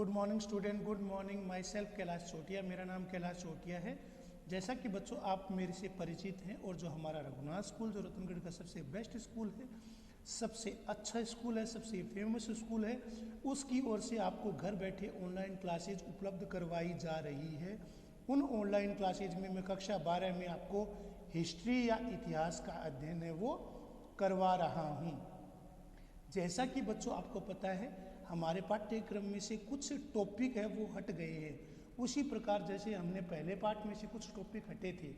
Good morning student, good morning. Myself Kailash Chotiya, मेरा नाम कैलाश चोटिया है। जैसा कि बच्चों आप मेरे से परिचित हैं और जो हमारा रघुनाथ स्कूल जो रतनगढ़ का सबसे बेस्ट स्कूल है, सबसे अच्छा स्कूल है, सबसे फेमस स्कूल है, उसकी ओर से आपको घर बैठे ऑनलाइन क्लासेज उपलब्ध करवाई जा रही है। उन ऑनलाइन क्लासेज में मैं कक्षा 12 में आपको हिस्ट्री या इतिहास का अध्ययन है वो करवा रहा हूँ। जैसा कि बच्चों आपको पता है, हमारे पाठ्यक्रम में से कुछ टॉपिक है वो हट गए हैं। उसी प्रकार जैसे हमने पहले पाठ में से कुछ टॉपिक हटे थे,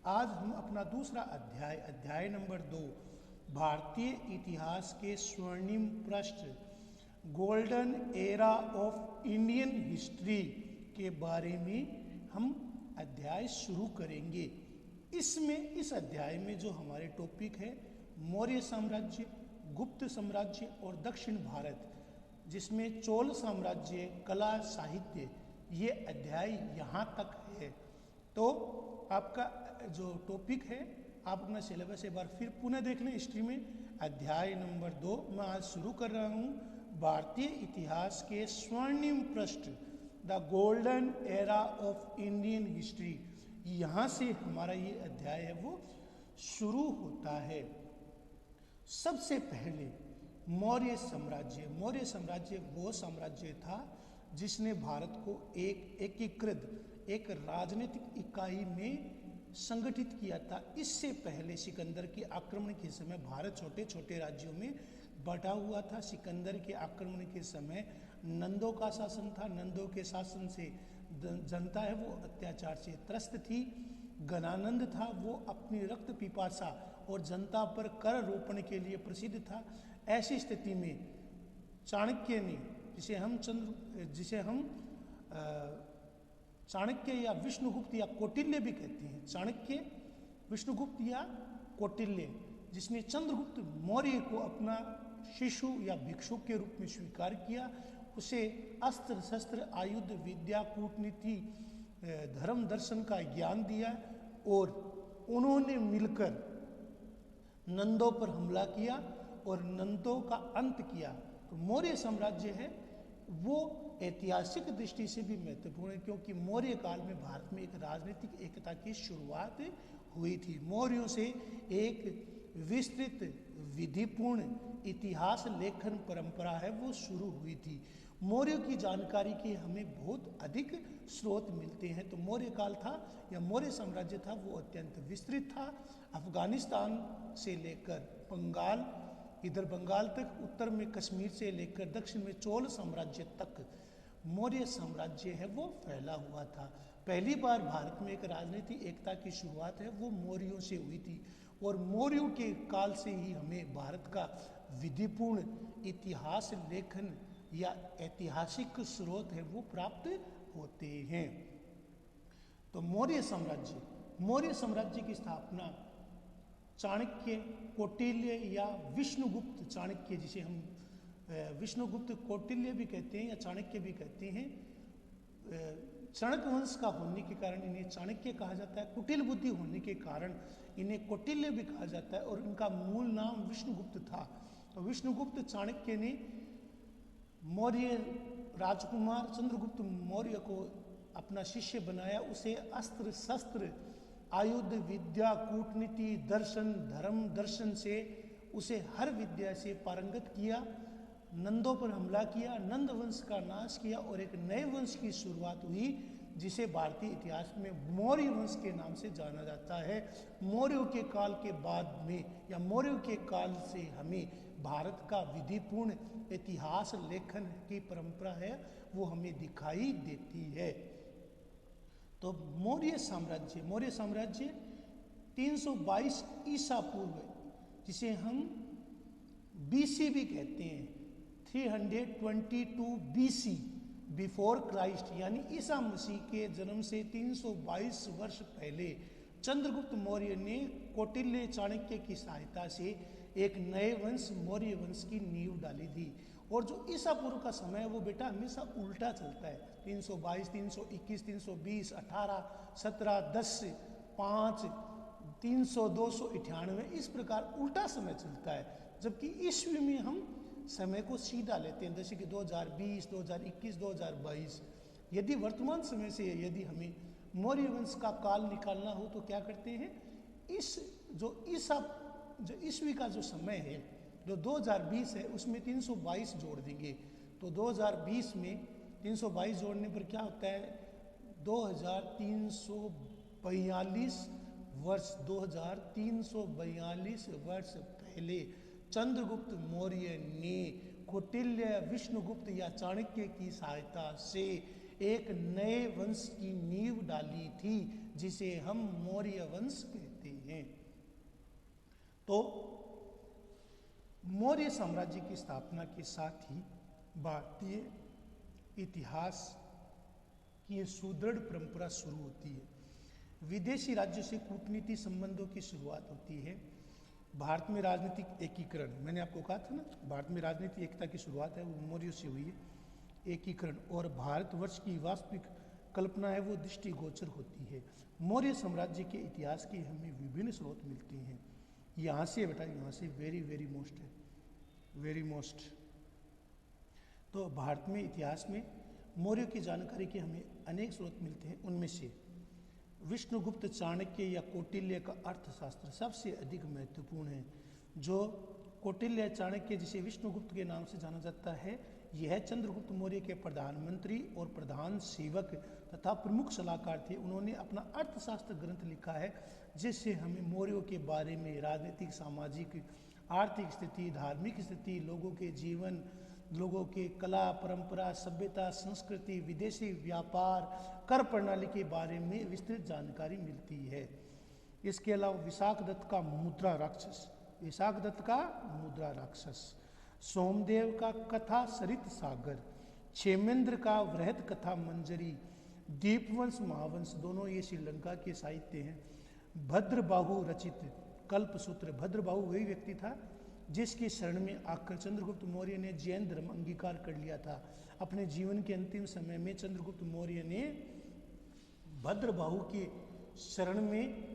आज हम अपना दूसरा अध्याय नंबर 2 भारतीय इतिहास के स्वर्णिम पृष्ठ golden era of Indian history के बारे में हम अध्याय शुरू करेंगे। इस अध्याय में जो हमारे टॉपिक है मौर्य साम्राज्य, गुप्त साम्राज्य और दक्षिण भारत, जिसमें चोल साम्राज्य, कला, साहित्य, ये अध्याय यहाँ तक है। तो आपका जो टॉपिक है आप अपना सिलेबस एक बार फिर पुनः देख लें। हिस्ट्री में अध्याय नंबर 2 मैं आज शुरू कर रहा हूँ भारतीय इतिहास के स्वर्णिम पृष्ठ the golden era of Indian history. यहाँ से हमारा ये अध्याय है वो शुरू होता है। सबसे पहले मौर्य साम्राज्य। मौर्य साम्राज्य वो साम्राज्य था जिसने भारत को एक एकीकृत एक राजनीतिक इकाई में संगठित किया था। इससे पहले सिकंदर के आक्रमण के समय भारत छोटे छोटे राज्यों में बटा हुआ था। सिकंदर के आक्रमण के समय नंदों का शासन था। नंदों के शासन से जनता है वो अत्याचार से त्रस्त थी। गणानंद था, वो अपनी रक्त पिपासा और जनता पर कर रोपण के लिए प्रसिद्ध था। ऐसी स्थिति में चाणक्य ने, जिसे हम चाणक्य या विष्णुगुप्त या कौटिल्य भी कहते हैं, चाणक्य, विष्णुगुप्त या कौटिल्य, जिसने चंद्रगुप्त मौर्य को अपना शिशु या भिक्षु के रूप में स्वीकार किया, उसे अस्त्र शस्त्र, आयुध विद्या, कूटनीति, धर्म दर्शन का ज्ञान दिया और उन्होंने मिलकर नंदों पर हमला किया और नंदों का अंत किया। तो मौर्य साम्राज्य है वो ऐतिहासिक दृष्टि से भी महत्वपूर्ण है, क्योंकि मौर्य काल में भारत में एक राजनीतिक एकता की शुरुआत हुई थी। मौर्यों से एक विस्तृत विधिपूर्ण इतिहास लेखन परंपरा है वो शुरू हुई थी। मौर्यों की जानकारी के हमें बहुत अधिक स्रोत मिलते हैं। तो मौर्य काल था या मौर्य साम्राज्य था वो अत्यंत विस्तृत था। अफगानिस्तान से लेकर बंगाल, इधर बंगाल तक, उत्तर में कश्मीर से लेकर दक्षिण में चोल साम्राज्य तक मौर्य साम्राज्य है वो फैला हुआ था। पहली बार भारत में एक राजनीतिक एकता की शुरुआत है वो मौर्यों से हुई थी और मौर्यों के काल से ही हमें भारत का विधिपूर्ण इतिहास लेखन या ऐतिहासिक स्रोत है वो प्राप्त होते हैं। तो मौर्य साम्राज्य की स्थापना चाणक्य, कौटिल्य या विष्णुगुप्त चाणक्य, जिसे हम विष्णुगुप्त कौटिल्य भी कहते हैं या चाणक्य भी कहते हैं, चाणक्य वंश का होने के कारण इन्हें चाणक्य कहा जाता है। कुटिल बुद्धि होने के कारण इन्हें कौटिल्य भी कहा जाता है और इनका मूल नाम विष्णुगुप्त था। तो विष्णुगुप्त चाणक्य ने मौर्य राजकुमार चंद्रगुप्त मौर्य को अपना शिष्य बनाया। उसे अस्त्र शस्त्र, आयुध विद्या, कूटनीति, दर्शन, धर्म दर्शन से उसे हर विद्या से पारंगत किया। नंदों पर हमला किया, नंद वंश का नाश किया और एक नए वंश की शुरुआत हुई जिसे भारतीय इतिहास में मौर्य वंश के नाम से जाना जाता है। मौर्यों के काल के बाद में या मौर्यों के काल से हमें भारत का विधिपूर्ण इतिहास लेखन की परंपरा है वो हमें दिखाई देती है। तो मौर्य साम्राज्य 322 ईसा पूर्व, जिसे हम बीसी भी कहते हैं, 322 बीसी बिफोर क्राइस्ट, यानी ईसा मसीह के जन्म से 322 वर्ष पहले चंद्रगुप्त मौर्य ने कौटिल्य चाणक्य की सहायता से एक नए वंश मौर्य वंश की नींव डाली थी। और जो ईसा पूर्व का समय है वो बेटा हमेशा उल्टा चलता है। 322, 321, 320, 18, 17, 10, 5, 300, 298, इस प्रकार उल्टा समय चलता है। जबकि ईस्वी में हम समय को सीधा लेते हैं, जैसे कि 2020, 2021, 2022। यदि वर्तमान समय से यदि हमें मौर्य वंश का काल निकालना हो तो क्या करते हैं, इस जो ईस्वी का जो समय है, जो 2020 है, उसमें 322 जोड़ देंगे। तो 2020 में 322 जोड़ने पर क्या होता है, 2342 वर्ष, 2342 वर्ष पहले चंद्रगुप्त मौर्य ने कौटिल्य, विष्णुगुप्त या चाणक्य की सहायता से एक नए वंश की नींव डाली थी, जिसे हम मौर्य वंश कहते हैं। तो मौर्य साम्राज्य की स्थापना के साथ ही भारतीय इतिहास की ये सुदृढ़ परंपरा शुरू होती है। विदेशी राज्यों से कूटनीति संबंधों की शुरुआत होती है। भारत में राजनीतिक एकीकरण, मैंने आपको कहा था ना, भारत में राजनीतिक एकता की शुरुआत है वो मौर्यों से हुई है। एकीकरण और भारतवर्ष की वास्तविक कल्पना है वो दृष्टिगोचर होती है। मौर्य साम्राज्य के इतिहास के हमें विभिन्न स्रोत मिलते हैं। यहाँ से बेटा, यहाँ से वेरी मोस्ट है, वेरी मोस्ट। तो भारत में इतिहास में मौर्यों की जानकारी के हमें अनेक स्रोत मिलते हैं। उनमें से विष्णुगुप्त, चाणक्य या कौटिल्य का अर्थशास्त्र सबसे अधिक महत्वपूर्ण है। जो कौटिल्य, चाणक्य, जिसे विष्णुगुप्त के नाम से जाना जाता है, यह चंद्रगुप्त मौर्य के प्रधानमंत्री और प्रधान सेवक तथा प्रमुख सलाहकार थे। उन्होंने अपना अर्थशास्त्र ग्रंथ लिखा है, जिससे हमें मौर्यों के बारे में राजनीतिक, सामाजिक, आर्थिक स्थिति, धार्मिक स्थिति, लोगों के जीवन, लोगों के कला, परंपरा, सभ्यता, संस्कृति, विदेशी व्यापार, कर प्रणाली के बारे में विस्तृत जानकारी मिलती है। इसके अलावा विशाखदत्त का मुद्रा राक्षस, सोमदेव का कथा सरित सागर, क्षेमेंद्र का वृहद कथा मंजरी, दीपवंश, महावंश, दोनों ये श्रीलंका के साहित्य हैं। भद्रबाहु रचित कल्पसूत्र, भद्रबाहु वही व्यक्ति था जिसकी शरण में आकर चंद्रगुप्त मौर्य ने जैन धर्म अंगीकार कर लिया था। अपने जीवन के अंतिम समय में चंद्रगुप्त मौर्य ने भद्रबाहु के शरण में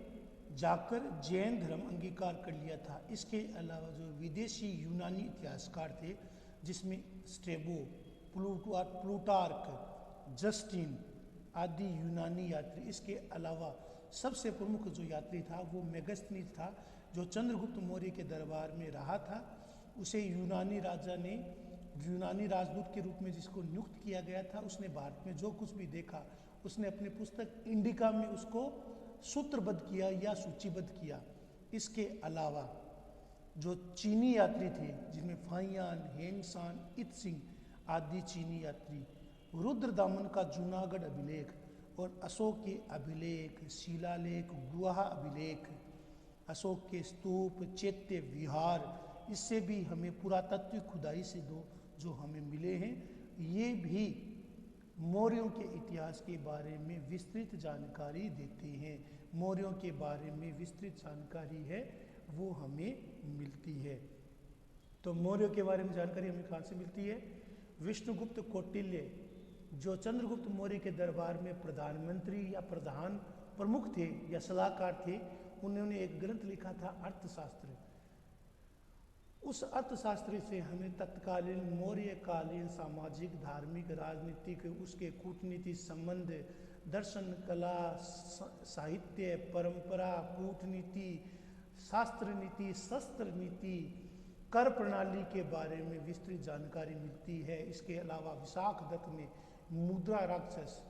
जाकर जैन धर्म अंगीकार कर लिया था। इसके अलावा जो विदेशी यूनानी इतिहासकार थे, जिसमें स्ट्रेबो, प्लूटार्क, जस्टिन आदि यूनानी यात्री, इसके अलावा सबसे प्रमुख जो यात्री था वो मेगस्थनीज था, जो चंद्रगुप्त मौर्य के दरबार में रहा था। उसे यूनानी राजा ने, यूनानी राजदूत के रूप में जिसको नियुक्त किया गया था, उसने भारत में जो कुछ भी देखा उसने अपनी पुस्तक इंडिका में उसको सूत्रबद्ध किया या सूचीबद्ध किया। इसके अलावा जो चीनी यात्री थे, जिनमें फाइयान, हेंगसान, इत्सिंग आदि चीनी यात्री, रुद्रदामन का जूनागढ़ अभिलेख और अशोक के अभिलेख, शिलालेख, गुहा अभिलेख, अशोक के स्तूप, चैत्य विहार, इससे भी हमें पुरातात्विक खुदाई से जो हमें मिले हैं, ये भी मौर्यों के इतिहास के बारे में विस्तृत जानकारी देते हैं। मौर्यों के बारे में विस्तृत जानकारी है वो हमें मिलती है। तो मौर्यों के बारे में जानकारी हमें कहाँ से मिलती है? विष्णुगुप्त कौटिल्य, जो चंद्रगुप्त मौर्य के दरबार में प्रधानमंत्री या प्रधान प्रमुख थे या सलाहकार थे, उन्होंने एक ग्रंथ लिखा था अर्थशास्त्र। उस अर्थशास्त्र से हमें तत्कालीन मौर्यकालीन सामाजिक, धार्मिक, राजनीतिक, उसके कूटनीति संबंध, दर्शन, कला, साहित्य, परंपरा, कूटनीति, शास्त्र नीति, शस्त्र नीति, कर प्रणाली के बारे में विस्तृत जानकारी मिलती है। इसके अलावा विशाखदत्त ने मुद्रा राक्षस,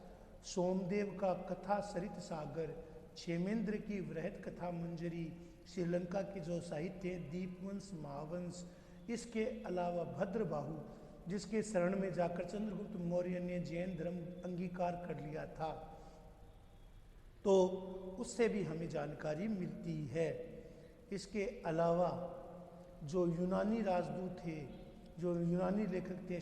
सोमदेव का कथा सरित सागर, क्षेमेंद्र की वृहद कथा मंजरी, श्रीलंका के जो साहित्य दीपवंश, महावंश, इसके अलावा भद्रबाहु, जिसके शरण में जाकर चंद्रगुप्त मौर्य ने जैन धर्म अंगीकार कर लिया था, तो उससे भी हमें जानकारी मिलती है। इसके अलावा जो यूनानी राजदूत थे, जो यूनानी लेखक थे,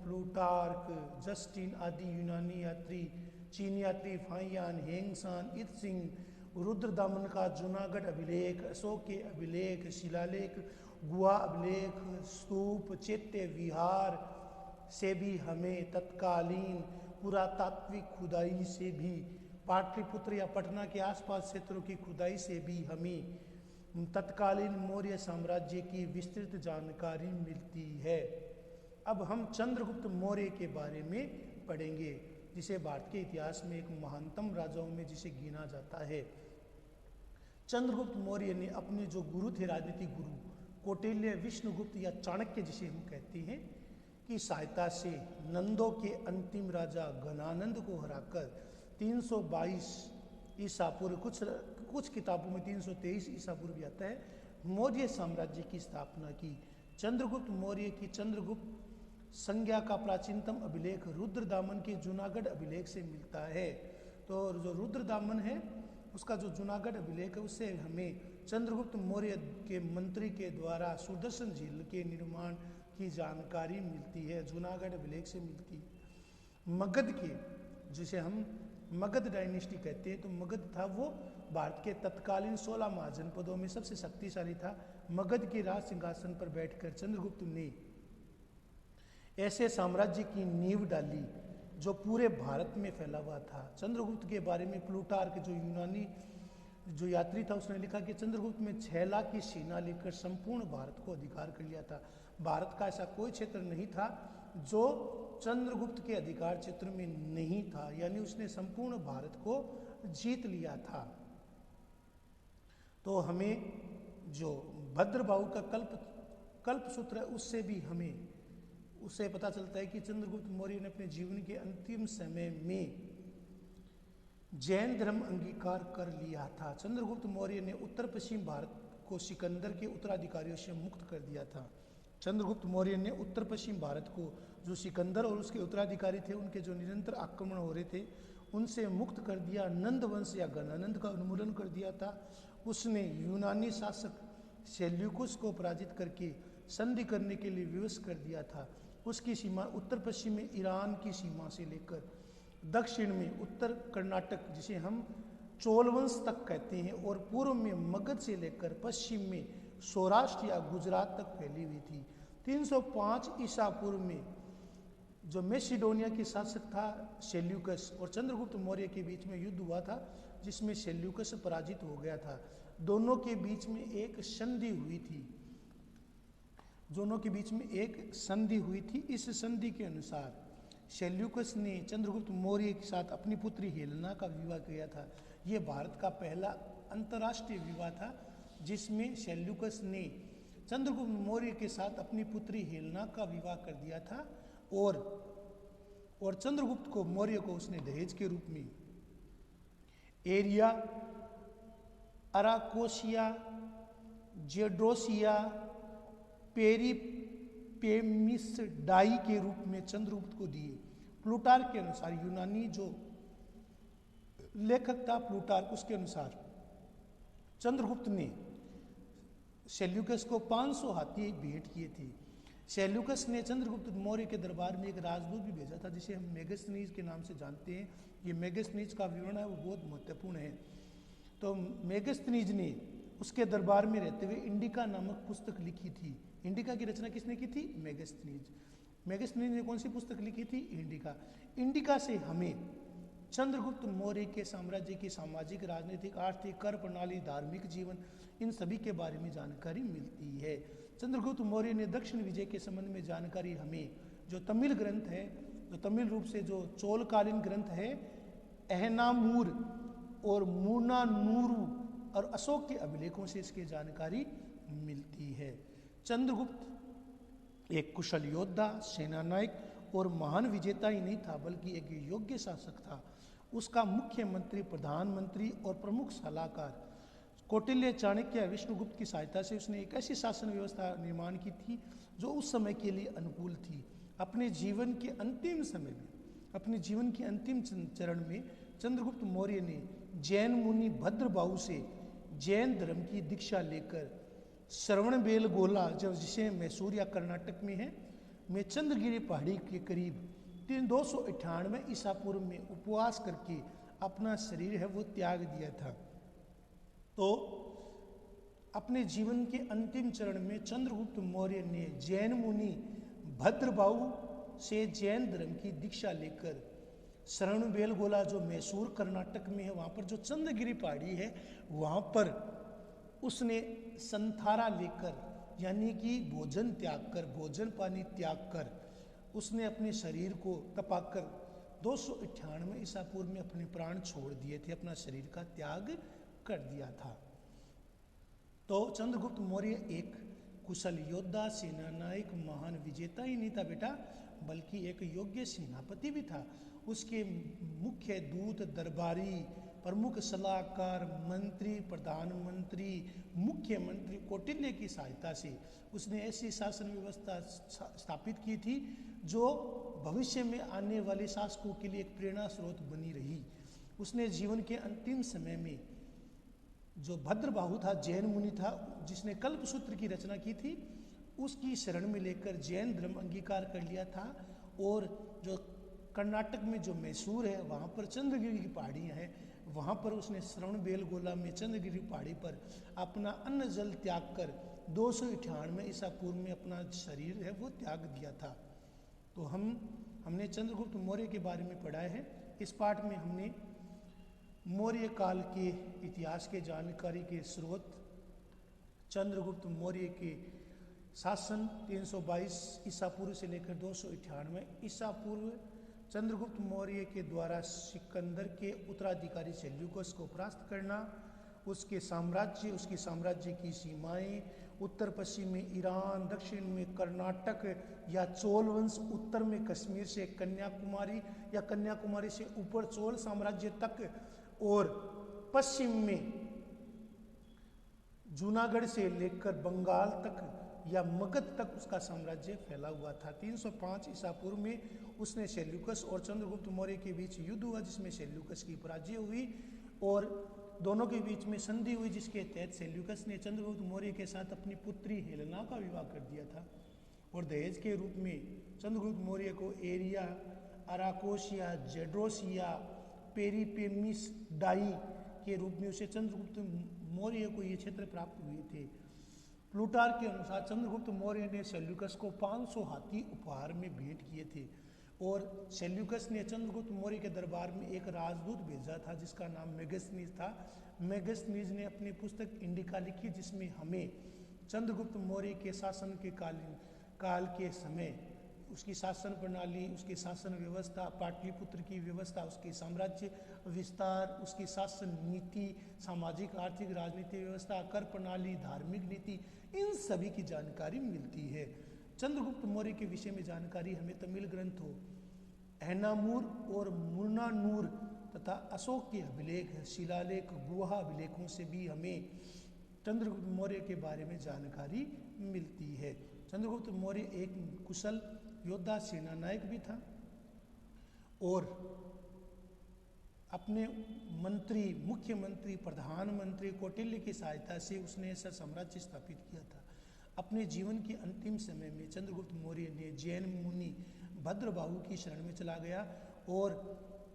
प्लूटार्क, जस्टिन आदि यूनानी यात्री, चीनी यात्री फाइयान, हेंगसान, इत्सिंग, रुद्रदामन का जूनागढ़ अभिलेख, अशोक के अभिलेख, शिलालेख, गुहा अभिलेख, स्तूप, चैत्य विहार से भी हमें तत्कालीन पुरातात्विक खुदाई से भी, पाटलिपुत्र या पटना के आसपास क्षेत्रों की खुदाई से भी हमें तत्कालीन मौर्य साम्राज्य की विस्तृत जानकारी मिलती है। अब हम चंद्रगुप्त मौर्य के बारे में पढ़ेंगे, जिसे भारत के इतिहास में एक महानतम राजाओं में जिसे गिना जाता है। चंद्रगुप्त मौर्य ने अपने जो गुरु थे, राजनीतिक गुरु कौटिल्य, विष्णुगुप्त या चाणक्य जिसे हम कहते हैं, की सहायता से नंदों के अंतिम राजा घनानंद को हराकर 322 ईसा पूर्व, कुछ किताबों में 323 ईसा पूर्व भी आता है, मौर्य साम्राज्य की स्थापना की। चंद्रगुप्त मौर्य की चंद्रगुप्त संज्ञा का प्राचीनतम अभिलेख रुद्रदामन के जूनागढ़ अभिलेख से मिलता है। तो जो रुद्रदामन है उसका जो जूनागढ़ अभिलेख है उससे हमें चंद्रगुप्त मौर्य के मंत्री के द्वारा सुदर्शन झील के निर्माण की जानकारी मिलती है, जूनागढ़ अभिलेख से मिलती है। मगध के, जिसे हम मगध डायनेस्टी कहते हैं, तो मगध था वो भारत के तत्कालीन 16 महाजनपदों में सबसे शक्तिशाली था। मगध के राज सिंहासन पर बैठकर चंद्रगुप्त ने ऐसे साम्राज्य की नींव डाली जो पूरे भारत में फैला हुआ था। चंद्रगुप्त के बारे में प्लूटार्क जो यूनानी जो यात्री था उसने लिखा कि चंद्रगुप्त में 6 लाख की सेना लेकर संपूर्ण भारत को अधिकार कर लिया था। भारत का ऐसा कोई क्षेत्र नहीं था जो चंद्रगुप्त के अधिकार क्षेत्र में नहीं था, यानी उसने संपूर्ण भारत को जीत लिया था। तो हमें जो भद्रबाहु का कल्प सूत्र है उससे भी हमें उससे पता चलता है कि चंद्रगुप्त मौर्य ने अपने जीवन के अंतिम समय में जैन धर्म अंगीकार कर लिया था। चंद्रगुप्त मौर्य ने उत्तर पश्चिम भारत को सिकंदर के उत्तराधिकारियों से मुक्त कर दिया था। चंद्रगुप्त मौर्य ने उत्तर पश्चिम भारत को जो सिकंदर और उसके उत्तराधिकारी थे उनके जो निरंतर आक्रमण हो रहे थे उनसे मुक्त कर दिया। नंद वंश या घनानंद का उन्मूलन कर दिया था। उसने यूनानी शासक सेल्यूकुस को पराजित करके संधि करने के लिए विवश कर दिया था। उसकी सीमा उत्तर पश्चिम में ईरान की सीमा से लेकर दक्षिण में उत्तर कर्नाटक जिसे हम चोलवंश तक कहते हैं और पूर्व में मगध से लेकर पश्चिम में सौराष्ट्र या गुजरात तक फैली हुई थी। 305 ईसा पूर्व में जो मैसिडोनिया के शासक था सेल्यूकस और चंद्रगुप्त मौर्य के बीच में युद्ध हुआ था जिसमें सेल्यूकस पराजित हो गया था। दोनों के बीच में एक संधि हुई थी इस संधि के अनुसार सेल्यूकस ने चंद्रगुप्त मौर्य के साथ अपनी पुत्री हेलेना का विवाह किया था। यह भारत का पहला अंतर्राष्ट्रीय विवाह था जिसमें सेल्यूकस ने चंद्रगुप्त मौर्य के साथ अपनी पुत्री हेलेना का विवाह कर दिया था और चंद्रगुप्त को मौर्य को उसने दहेज के रूप में एरिया, अराकोसिया, जेड्रोसिया, पेरिपेमिसडाई के रूप में चंद्रगुप्त को दिए। प्लूटार्क के अनुसार, यूनानी जो लेखक था प्लूटार्क, उसके अनुसार चंद्रगुप्त ने सेल्यूकस को 500 हाथी भेंट किए थे। सेल्यूकस ने चंद्रगुप्त मौर्य के दरबार में एक राजदूत भी भेजा था जिसे हम मेगस्थनीज के नाम से जानते हैं। ये मेगस्थनीज का विवरण है वो बहुत महत्वपूर्ण है। तो मेगस्थनीज ने उसके दरबार में रहते हुए इंडिका नामक पुस्तक लिखी थी। इंडिका की रचना किसने की थी? मेगस्थनीज ने कौन सी पुस्तक लिखी थी? इंडिका से हमें चंद्रगुप्त मौर्य के साम्राज्य की सामाजिक, राजनीतिक, आर्थिक, कर प्रणाली, धार्मिक जीवन, इन सभी के बारे में जानकारी मिलती है। चंद्रगुप्त मौर्य ने दक्षिण विजय के संबंध में जानकारी हमें जो तमिल ग्रंथ है, जो तमिल रूप से जो चोलकालीन ग्रंथ है अहनामूर और मूर्नानूरू और अशोक के अभिलेखों से इसकी जानकारी मिलती है। चंद्रगुप्त एक कुशल योद्धा, सेनानायक और महान विजेता ही नहीं था बल्कि एक योग्य शासक था। उसका मुख्यमंत्री, प्रधानमंत्री और प्रमुख सलाहकार कौटिल्य, चाणक्य, विष्णुगुप्त की सहायता से उसने एक ऐसी शासन व्यवस्था निर्माण की थी जो उस समय के लिए अनुकूल थी। अपने जीवन के अंतिम समय में, अपने जीवन के अंतिम चरण में चंद्रगुप्त मौर्य ने जैन मुनि भद्रबाहु से जैन धर्म की दीक्षा लेकर श्रवणबेलगोला, जब जिसे मैसूर या कर्नाटक में है, में चंद्रगिरी पहाड़ी के करीब 298 ईसा पूर्व में उपवास करके अपना शरीर है वो त्याग दिया था। तो अपने जीवन के अंतिम चरण में चंद्रगुप्त मौर्य ने जैन मुनि भद्रबाहु से जैन धर्म की दीक्षा लेकर श्रवणबेलगोला जो मैसूर कर्नाटक में है, वहाँ पर जो चंद्रगिरी पहाड़ी है वहाँ पर उसने संथारा लेकर, यानी कि भोजन त्याग कर, भोजन पानी त्याग कर उसने अपने शरीर को तपाकर 298 ईसा पूर्व में अपने प्राण छोड़ दिए थे, अपना शरीर का त्याग कर दिया था। तो चंद्रगुप्त मौर्य एक कुशल योद्धा, सेना नायक, महान विजेता ही नहीं था बेटा, बल्कि एक योग्य सेनापति भी था। उसके मुख्य दूत, दरबारी, प्रमुख सलाहकार, मंत्री, प्रधानमंत्री, मुख्यमंत्री कौटिल्य की सहायता से उसने ऐसी शासन व्यवस्था स्थापित की थी जो भविष्य में आने वाले शासकों के लिए एक प्रेरणा स्रोत बनी रही। उसने जीवन के अंतिम समय में जो भद्रबाहु था, जैन मुनि था, जिसने कल्पसूत्र की रचना की थी, उसकी शरण में लेकर जैन धर्म अंगीकार कर लिया था। और जो कर्नाटक में जो मैसूर है, वहाँ पर चंद्रगिरी की पहाड़ियाँ हैं, वहाँ पर उसने श्रवण बेलगोला में चंद्रगिरी पहाड़ी पर अपना अन्न जल त्याग कर 298 ईसा पूर्व में अपना शरीर है वो त्याग दिया था। तो हमने चंद्रगुप्त मौर्य के बारे में पढ़ा है। इस पाठ में हमने मौर्य काल के इतिहास के जानकारी के स्रोत, चंद्रगुप्त मौर्य के शासन 322 ईसा पूर्व से लेकर 298 ईसा पूर्व, चंद्रगुप्त मौर्य के द्वारा सिकंदर के उत्तराधिकारी सेल्यूकस को परास्त करना, उसके साम्राज्य, उसकी साम्राज्य की सीमाएं, उत्तर पश्चिम में ईरान, दक्षिण में कर्नाटक या चोल वंश, उत्तर में कश्मीर से कन्याकुमारी या कन्याकुमारी से ऊपर चोल साम्राज्य तक, और पश्चिम में जूनागढ़ से लेकर बंगाल तक या मगध तक उसका साम्राज्य फैला हुआ था। 305 ईसा पूर्व में उसने सेल्यूकस और चंद्रगुप्त मौर्य के बीच युद्ध हुआ, जिसमें सेल्यूकस की पराजय हुई और दोनों के बीच में संधि हुई, जिसके तहत सेल्यूकस ने चंद्रगुप्त मौर्य के साथ अपनी पुत्री हेलेना का विवाह कर दिया था। और दहेज के रूप में चंद्रगुप्त मौर्य को एरिया, अराकोसिया, जेड्रोसिया, पेरिपेमिस डाई के रूप में उसे चंद्रगुप्त मौर्य को ये क्षेत्र प्राप्त हुए थे। प्लूटार्क के अनुसार चंद्रगुप्त मौर्य ने सेल्यूकस को 500 हाथी उपहार में भेंट किए थे। और सेल्यूकस ने चंद्रगुप्त मौर्य के दरबार में एक राजदूत भेजा था जिसका नाम मेगस्थनीज था। मेगस्थनीज ने अपनी पुस्तक इंडिका लिखी, जिसमें हमें चंद्रगुप्त मौर्य के शासन के काल के समय उसकी शासन प्रणाली, उसकी शासन व्यवस्था, पाटलिपुत्र की व्यवस्था, उसकी साम्राज्य विस्तार, उसकी शासन नीति, सामाजिक आर्थिक राजनीतिक व्यवस्था, कर प्रणाली, धार्मिक नीति, इन सभी की जानकारी मिलती है। चंद्रगुप्त मौर्य के विषय में जानकारी हमें तमिल ग्रंथों एहनामूर और मुर्नानूर तथा अशोक के अभिलेख, शिलालेख, गुहा अभिलेखों से भी हमें चंद्रगुप्त मौर्य के बारे में जानकारी मिलती है। चंद्रगुप्त मौर्य एक कुशल योद्धा, सेना नायक भी था और अपने मंत्री, मुख्यमंत्री, प्रधानमंत्री कौटिल्य की सहायता से उसने ऐसा साम्राज्य स्थापित किया था। अपने जीवन के अंतिम समय में चंद्रगुप्त मौर्य ने जैन मुनि भद्रबाहु की शरण में चला गया और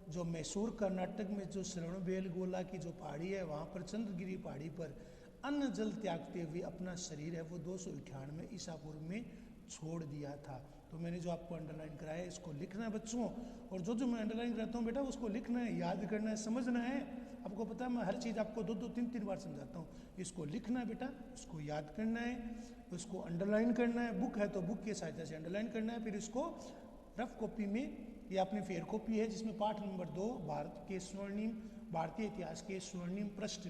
जो मैसूर कर्नाटक में जो श्रवण बेलगोला की जो पहाड़ी है, वहाँ पर चंद्रगिरी पहाड़ी पर अन्न जल त्यागते हुए अपना शरीर है वो 298 ईसा पूर्व में छोड़ दिया था। तो मैंने जो आपको अंडरलाइन कराया है इसको लिखना है बच्चों, और जो मैं अंडरलाइन कराता हूँ बेटा उसको लिखना है, याद करना है, समझना है। आपको पता है मैं हर चीज़ आपको 2-2, 3-3 बार समझाता हूँ। इसको लिखना है बेटा, इसको याद करना है, उसको अंडरलाइन करना है। बुक है तो बुक की सहायता से अंडरलाइन करना है। फिर इसको रफ कॉपी में या अपनी फेयर कॉपी है जिसमें पाठ नंबर 2 भारत के स्वर्णिम, भारतीय इतिहास के स्वर्णिम पृष्ठ,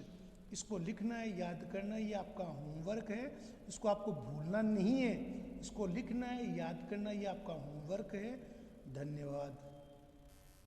इसको लिखना है, याद करना है। ये आपका होमवर्क है, इसको आपको भूलना नहीं है। इसको लिखना है, याद करना, ये आपका होमवर्क है। धन्यवाद।